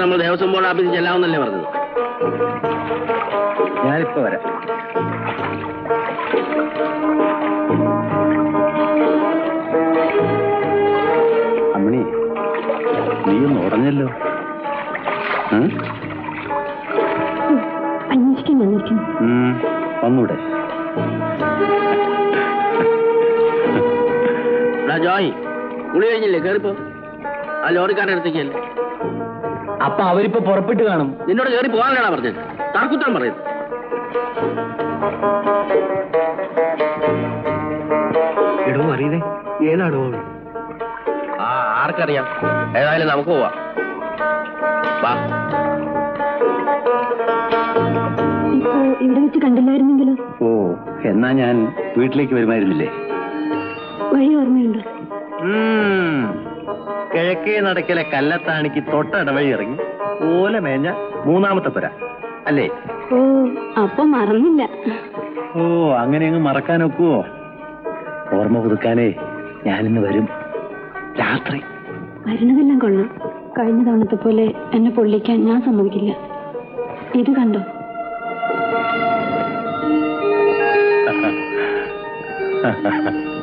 നമ്മൾ ദേവസ്വം ബോർഡ് ഓഫീസിൽ ചെല്ലാമെന്നല്ലേ പറഞ്ഞത്? ഞാനിപ്പോ വരാം. അമ്മണി, നീയൊന്ന് ഉറഞ്ഞല്ലോ. അന്വേഷിക്കാൻ വന്നിരിക്കുന്നു. വന്നൂടെ? ജോയ്, കുളി കഴിഞ്ഞില്ലേ? കേറിപ്പോ. ആ ലോറിക്കാരുടെ അടുത്തേക്കല്ലേ. അപ്പൊ അവരിപ്പോ പുറപ്പെട്ട് കാണും. നിന്നോട് കയറി പോകാനാണ് പറഞ്ഞത്. താർക്കുത്തരം പറയുന്നത്. എടോ അറിയതേ, ഏതാടോ? ആർക്കറിയാം. ഏതായാലും നമുക്ക് പോവാം. വാ. ഇപ്പോ ഇവിടെ വെച്ച് കണ്ടില്ലായിരുന്നെങ്കിലോ? ഓ, എന്നാ ഞാൻ വീട്ടിലേക്ക് വരുമായിരുന്നില്ലേ? വഴി ഓർമ്മയുണ്ടോ? കിഴക്കേ നടക്കലെ കല്ലത്താണിക്ക് തൊട്ടടവഴി ഇറങ്ങി ഓല മേഞ്ഞ മൂന്നാമത്തെ പുര അല്ലേ? ഓ, അപ്പൊ മറന്നില്ല. ഓ, അങ്ങനെ അങ്ങ് മറക്കാനൊക്കുവോ? ഓർമ്മ പുതുക്കാനേ ഞാനിന്ന് വരും. രാത്രി വരുന്നതെല്ലാം കൊള്ളാം. കഴിഞ്ഞ തവണത്തെ പോലെ എന്നെ പൊള്ളിക്കാൻ ഞാൻ സമ്മതിക്കില്ല. ഇത് കണ്ടോ? Ha ha ha.